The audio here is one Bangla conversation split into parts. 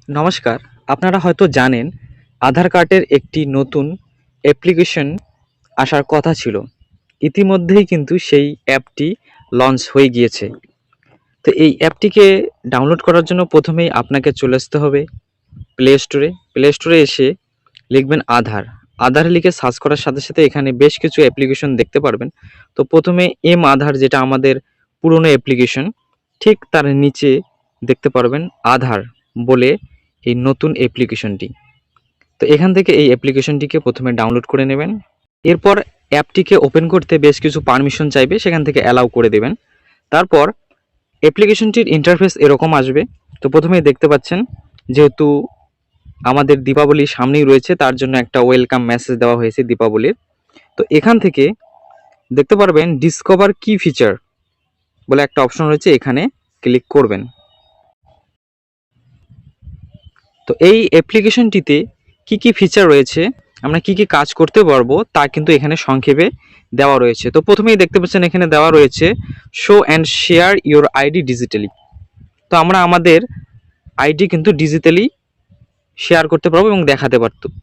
নমস্কার। আপনারা হয়তো জানেন আধার কার্ডের একটি নতুন অ্যাপ্লিকেশন আসার কথা ছিল। ইতিমধ্যেই কিন্তু সেই অ্যাপটি লঞ্চ হয়ে গিয়েছে। তো এই অ্যাপটিকে ডাউনলোড করার জন্য প্রথমেই আপনাকে চলে আসতে হবে প্লে স্টোরে। প্লে স্টোরে এসে লিখবেন আধার। আধার লিখে সার্চ করার সাথে সাথে এখানে বেশ কিছু অ্যাপ্লিকেশন দেখতে পারবেন। তো প্রথমে এম আধার, যেটা আমাদের পুরনো অ্যাপ্লিকেশন, ঠিক তার নিচে দেখতে পারবেন আধার বলে এই নতুন অ্যাপ্লিকেশনটি। তো এখান থেকে এই অ্যাপ্লিকেশনটিকে প্রথমে ডাউনলোড করে নেবেন। এরপর অ্যাপটিকে ওপেন করতে বেশ কিছু পারমিশন চাইবে, সেখান থেকে অ্যালাউ করে দেবেন। তারপর অ্যাপ্লিকেশনটির ইন্টারফেস এরকম আসবে। তো প্রথমেই দেখতে পাচ্ছেন, যেহেতু আমাদের দীপাবলি সামনেই রয়েছে, তার জন্য একটা ওয়েলকাম মেসেজ দেওয়া হয়েছে দীপাবলির। তো এখান থেকে দেখতে পারবেন ডিসকভার কি ফিচার বলে একটা অপশন রয়েছে, এখানে ক্লিক করবেন। তো এই অ্যাপ্লিকেশনটিতে কি কি ফিচার রয়েছে, আমরা কি কি কাজ করতে পারবো, তা কিন্তু এখানে সংক্ষেপে দেওয়া রয়েছে। তো প্রথমেই দেখতে পাচ্ছেন এখানে দেওয়া রয়েছে show and share your ID digitally. তো আমরা আমাদের আইডি কিন্তু ডিজিটালি শেয়ার করতে পারবো এবং দেখাতে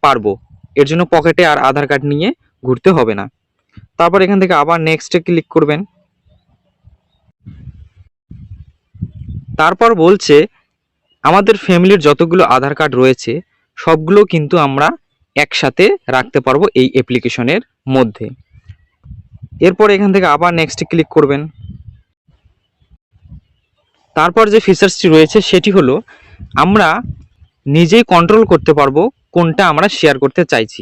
পারবো। এর জন্য পকেটে আর আধার কার্ড নিয়ে ঘুরতে হবে না। তারপর এখান থেকে আবার নেক্সটে ক্লিক করবেন। তারপর বলছে আমাদের ফ্যামিলির যতগুলো আধার কার্ড রয়েছে সবগুলো কিন্তু আমরা একসাথে রাখতে পারবো এই অ্যাপ্লিকেশনের মধ্যে। এরপর এখান থেকে আবার নেক্সটে ক্লিক করবেন। তারপর যে ফিচার্সটি রয়েছে সেটি হলো আমরা নিজেই কন্ট্রোল করতে পারবো কোনটা আমরা শেয়ার করতে চাইছি।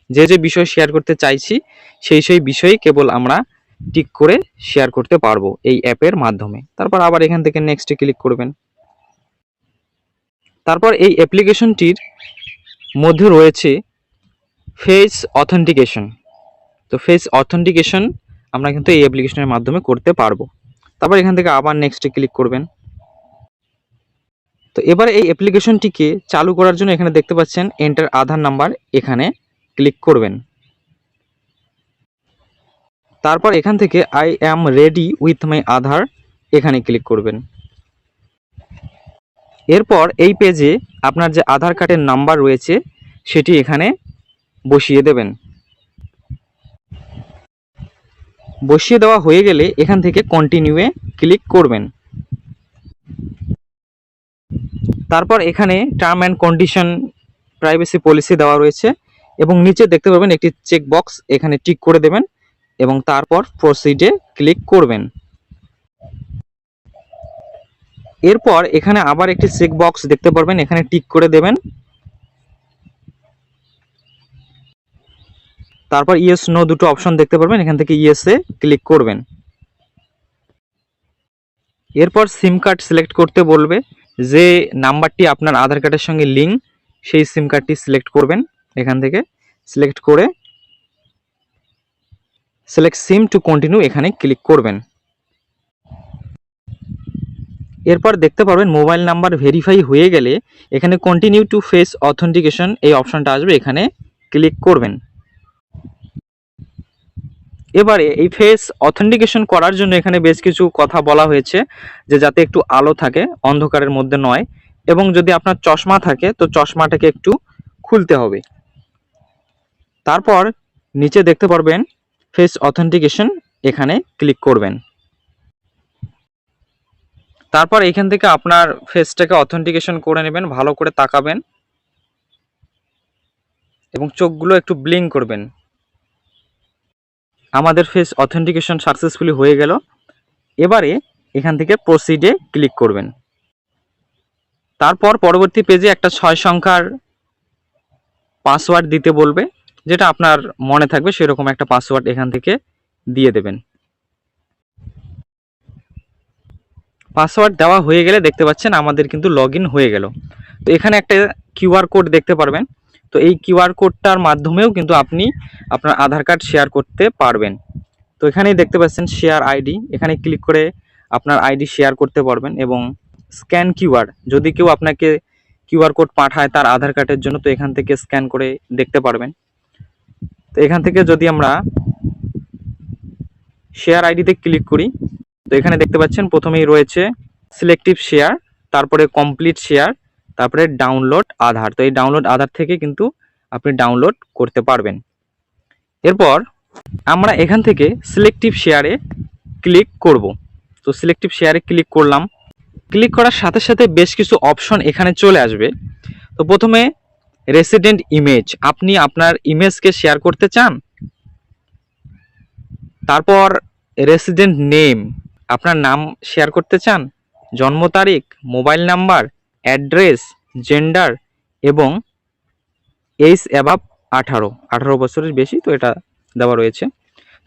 যে যে বিষয় শেয়ার করতে চাইছি সেই বিষয়ে কেবল আমরা টিক করে শেয়ার করতে পারবো এই অ্যাপের মাধ্যমে। তারপর আবার এখান থেকে নেক্সটে ক্লিক করবেন। তারপর এই অ্যাপ্লিকেশনটির মধ্যে রয়েছে ফেস অথেন্টিকেশন। তো ফেস অথেন্টিকেশন আমরা কিন্তু এই অ্যাপ্লিকেশনের মাধ্যমে করতে পারবো। তারপর এখান থেকে আবার নেক্সটে ক্লিক করবেন। তো এবার এই অ্যাপ্লিকেশনটিকে চালু করার জন্য এখানে দেখতে পাচ্ছেন এন্টার আধার নাম্বার, এখানে ক্লিক করবেন। তারপর এখান থেকে I am ready with my Aadhaar, এখানে ক্লিক করবেন। এরপর এই পেজে আপনার যে আধার কার্ডের নাম্বার রয়েছে সেটি এখানে বসিয়ে দেবেন। বসিয়ে দেওয়া হয়ে গেলে এখান থেকে কন্টিনিউয়ে ক্লিক করবেন। তারপর এখানে term and condition privacy policy দেওয়া রয়েছে এবং নিচে দেখতে পাবেন একটি চেক বক্স, এখানে টিক করে দেবেন এবং তারপর প্রসিডে ক্লিক করবেন। এরপর এখানে আবার একটি চেক বক্স দেখতে পারবেন, এখানে টিক করে দেবেন। তারপর ইয়েস নো দুটো অপশন দেখতে পারবেন, এখান থেকে ইয়েসে ক্লিক করবেন। এরপর সিম কার্ড সিলেক্ট করতে বলবে, যে নাম্বারটি আপনার আধার কার্ডের সঙ্গে লিঙ্ক সেই সিম কার্ডটি সিলেক্ট করবেন। এখান থেকে সিলেক্ট করে সিলেক্ট সিম টু কন্টিনিউ, এখানে ক্লিক করবেন। এরপর দেখতে পারবেন মোবাইল নাম্বার ভেরিফাই হয়ে গেলে এখানে কন্টিনিউ টু ফেস অথেন্টিকেশন এই অপশনটা আসবে, এখানে ক্লিক করবেন। এবারে এই ফেস অথেন্টিকেশন করার জন্য এখানে বেশ কিছু কথা বলা হয়েছে, যে যাতে একটু আলো থাকে, অন্ধকারের মধ্যে নয়, এবং যদি আপনার চশমা থাকে তো চশমাটাকে একটু খুলতে হবে। তারপর নিচে দেখতে পারবেন ফেস অথেন্টিকেশন, এখানে ক্লিক করবেন। তারপর এখান থেকে আপনার ফেসটাকে অথেন্টিকেশন করে নেবেন, ভালো করে তাকাবেন এবং চোখগুলো একটু ব্লিঙ্ক করবেন। আমাদের ফেস অথেন্টিকেশন সাকসেসফুলি হয়ে গেল। এবারে এখান থেকে প্রসিডে ক্লিক করবেন। তারপর পরবর্তী পেজে একটা 6 সংখ্যার পাসওয়ার্ড দিতে বলবে, যেটা আপনার মনে থাকবে সেরকম একটা পাসওয়ার্ড এখান থেকে দিয়ে দেবেন। পাসওয়ার্ড দেওয়া হয়ে গেলে দেখতে পাচ্ছেন আমাদের কিন্তু লগইন হয়ে গেল। তো এখানে একটা কিউআর কোড দেখতে পারবেন। তো এই কিউআর কোডটার মাধ্যমেও কিন্তু আপনি আপনার আধার কার্ড শেয়ার করতে পারবেন। তো এখানেই দেখতে পাচ্ছেন শেয়ার আইডি, এখানে ক্লিক করে আপনার আইডি শেয়ার করতে পারবেন এবং স্ক্যান কিউআর, যদি কেউ আপনাকে কিউআর কোড পাঠায় তার আধার কার্ডের জন্য, তো এখান থেকে স্ক্যান করে দেখতে পারবেন। তো এখান থেকে যদি আমরা শেয়ার আইডিতে ক্লিক করি, তো এখানে দেখতে পাচ্ছেন প্রথমেই রয়েছে সিলেক্টিভ শেয়ার, তারপরে কমপ্লিট শেয়ার, তারপরে ডাউনলোড আধার। তো এই ডাউনলোড আধার থেকে কিন্তু আপনি ডাউনলোড করতে পারবেন। এরপর আমরা এখান থেকে সিলেক্টিভ শেয়ারে ক্লিক করব। তো সিলেক্টিভ শেয়ারে ক্লিক করলাম। ক্লিক করার সাথে সাথে বেশ কিছু অপশন এখানে চলে আসবে। তো প্রথমে রেসিডেন্ট ইমেজ, আপনি আপনার ইমেজকে শেয়ার করতে চান। তারপর রেসিডেন্ট নেম, আপনার নাম শেয়ার করতে চান। জন্ম তারিখ, মোবাইল নাম্বার, অ্যাড্রেস, জেন্ডার এবং এইজ অ্যাবাভ 18 বছরের বেশি, তো এটা দেওয়া রয়েছে।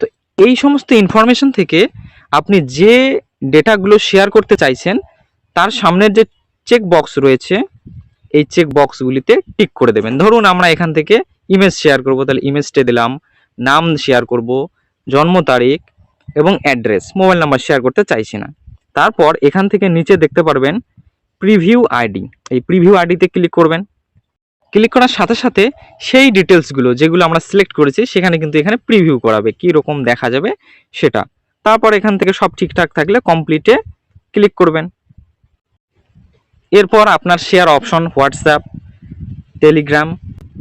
তো এই সমস্ত ইনফরমেশন থেকে আপনি যে ডেটাগুলো শেয়ার করতে চাইছেন তার সামনের যে চেক বক্স রয়েছে এই চেক বক্সগুলিতে টিক করে দেবেন। ধরুন আমরা এখান থেকে ইমেজ শেয়ার করব, তাহলে ইমেজটা দিলাম, নাম শেয়ার করব, জন্ম তারিখ এবং অ্যাড্রেস, মোবাইল নাম্বার শেয়ার করতে চাইছি না। তারপর এখান থেকে নিচে দেখতে পারবেন প্রিভিউ আইডি, এই প্রিভিউ আইডিতে ক্লিক করবেন। ক্লিক করার সাথে সাথে সেই ডিটেলসগুলো যেগুলো আমরা সিলেক্ট করেছি সেখানে কিন্তু এখানে প্রিভিউ করাবে, কী রকম দেখা যাবে সেটা। তারপর এখান থেকে সব ঠিকঠাক থাকলে কমপ্লিটে ক্লিক করবেন। এরপর আপনার শেয়ার অপশন, হোয়াটসঅ্যাপ, টেলিগ্রাম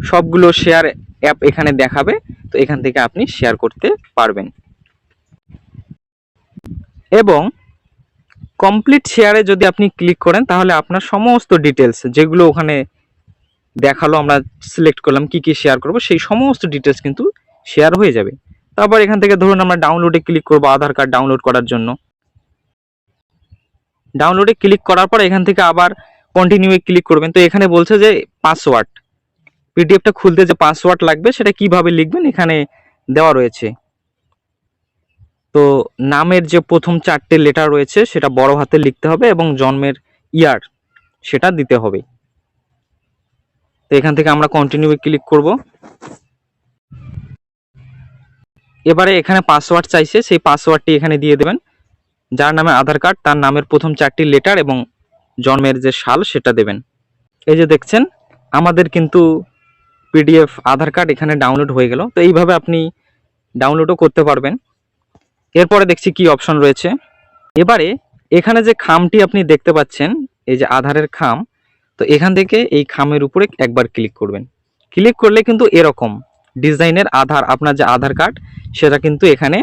সবগুলো শেয়ার অ্যাপ এখানে দেখাবে। তো এখান থেকে আপনি শেয়ার করতে পারবেন। এবং কমপ্লিট শেয়ারে যদি আপনি ক্লিক করেন তাহলে আপনার সমস্ত ডিটেলস যেগুলো ওখানে দেখালো, আমরা সিলেক্ট করলাম কি কি শেয়ার করব, সেই সমস্ত ডিটেলস কিন্তু শেয়ার হয়ে যাবে। তারপর এখান থেকে ধরুন আমরা ডাউনলোডে ক্লিক করব আধার কার্ড ডাউনলোড করার জন্য। ডাউনলোডে ক্লিক করার পর এখান থেকে আবার কন্টিনিউয়ে ক্লিক করবেন। তো এখানে বলছে যে পাসওয়ার্ড, পিডিএফটা খুলতে যে পাসওয়ার্ড লাগবে সেটা কিভাবে লিখবেন এখানে দেওয়া রয়েছে। তো নামের যে প্রথম 4টে লেটার রয়েছে সেটা বড় হাতে লিখতে হবে এবং জন্মের ইয়ার সেটা দিতে হবে। তো এখান থেকে আমরা কন্টিনিউয়ে ক্লিক করব। এবারে এখানে পাসওয়ার্ড চাইছে, সেই পাসওয়ার্ডটি এখানে দিয়ে দেবেন। যার নামে আধার কার্ড তার নামের প্রথম 4টি লেটার এবং জন্মের যে সাল সেটা দেবেন। এই যে দেখছেন আমাদের কিন্তু পিডিএফ আধার কার্ড এখানে ডাউনলোড হয়ে গেল। তো এইভাবে আপনি ডাউনলোডও করতে পারবেন। এরপরে দেখছি কি অপশন রয়েছে। এবারে এখানে যে খামটি আপনি দেখতে পাচ্ছেন, এই যে আধারের খাম, তো এখান থেকে এই খামের উপরে একবার ক্লিক করবেন। ক্লিক করলে কিন্তু এরকম ডিজাইনের আধার, আপনার যে আধার কার্ড সেটা কিন্তু এখানে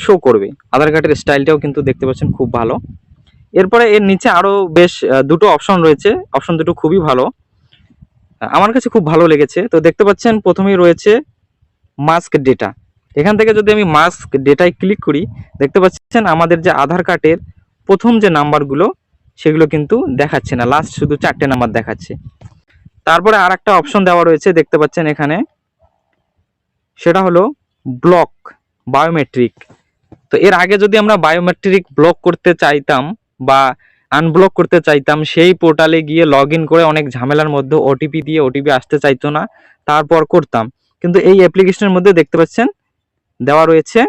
শো করবে। আধার কার্ডের স্টাইলটাও কিন্তু দেখতে পাচ্ছেন খুব ভালো। এরপরে এর নিচে আরও বেশ দুটো অপশন রয়েছে, অপশন দুটো খুবই ভালো, আমার কাছে খুব ভালো লেগেছে। তো দেখতে পাচ্ছেন প্রথমেই রয়েছে মাস্ক ডেটা। এখান থেকে যদি আমি মাস্ক ডেটায় ক্লিক করি দেখতে পাচ্ছেন আমাদের যে আধার কার্ডের প্রথম যে নাম্বারগুলো সেগুলো কিন্তু দেখাচ্ছে না, লাস্ট শুধু 4টে নাম্বার দেখাচ্ছে। তারপরে আর একটা অপশন দেওয়া রয়েছে দেখতে পাচ্ছেন এখানে, সেটা হলো ব্লক বায়োমেট্রিক। তো এর আগে যদি আমরা বায়োমেট্রিক ব্লক করতে চাইতাম বা আনব্লক করতে চাইতাম, সেই পোর্টালে গিয়ে লগ ইন করে অনেক ঝামেলার মধ্যে ওটিপি দিয়ে, ওটিপি আসতে চাইতো না, তারপর করতাম। কিন্তু এই অ্যাপ্লিকেশনের মধ্যে দেখতে পাচ্ছেন দেওয়া রয়েছে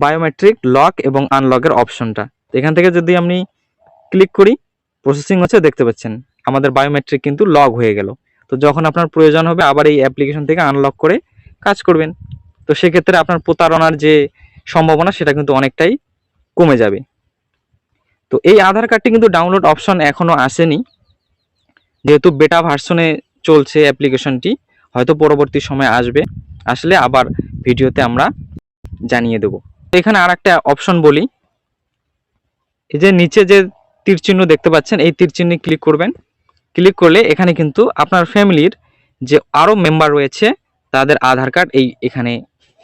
বায়োমেট্রিক লক এবং আনলকের অপশনটা। এখান থেকে যদি আমি ক্লিক করি, প্রসেসিং হচ্ছে, দেখতে পাচ্ছেন আমাদের বায়োমেট্রিক কিন্তু লক হয়ে গেল। তো যখন আপনার প্রয়োজন হবে আবার এই অ্যাপ্লিকেশন থেকে আনলক করে কাজ করবেন। তো সেক্ষেত্রে আপনার প্রতারণার যে সম্ভাবনা সেটা কিন্তু অনেকটাই কমে যাবে। তো এই আধার কার্ডটি কিন্তু ডাউনলোড অপশন এখনও আসেনি, যেহেতু বেটা ভার্সনে চলছে অ্যাপ্লিকেশনটি, হয়তো পরবর্তী সময় আসবে, আসলে আবার ভিডিওতে আমরা জানিয়ে দেব। তো এখানে আর একটা অপশন বলি, এই যে নিচে যে তীর চিহ্ন দেখতে পাচ্ছেন এই তীর চিহ্নে ক্লিক করবেন। ক্লিক করলে এখানে কিন্তু আপনার ফ্যামিলির যে আরও মেম্বার রয়েছে তাদের আধার কার্ড এখানে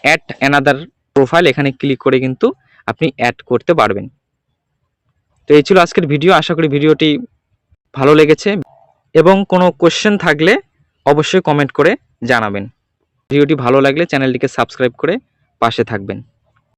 অ্যাড অ্যানাদার প্রোফাইল, এখানে ক্লিক করে কিন্তু আপনি অ্যাড করতে পারবেন। তো এই ছিল আজকের ভিডিও, আশা করি ভিডিওটি ভালো লেগেছে এবং কোনো কোশ্চেন থাকলে অবশ্যই কমেন্ট করে জানাবেন। ভিডিওটি ভালো লাগলে চ্যানেলটিকে সাবস্ক্রাইব করে পাশে থাকবেন।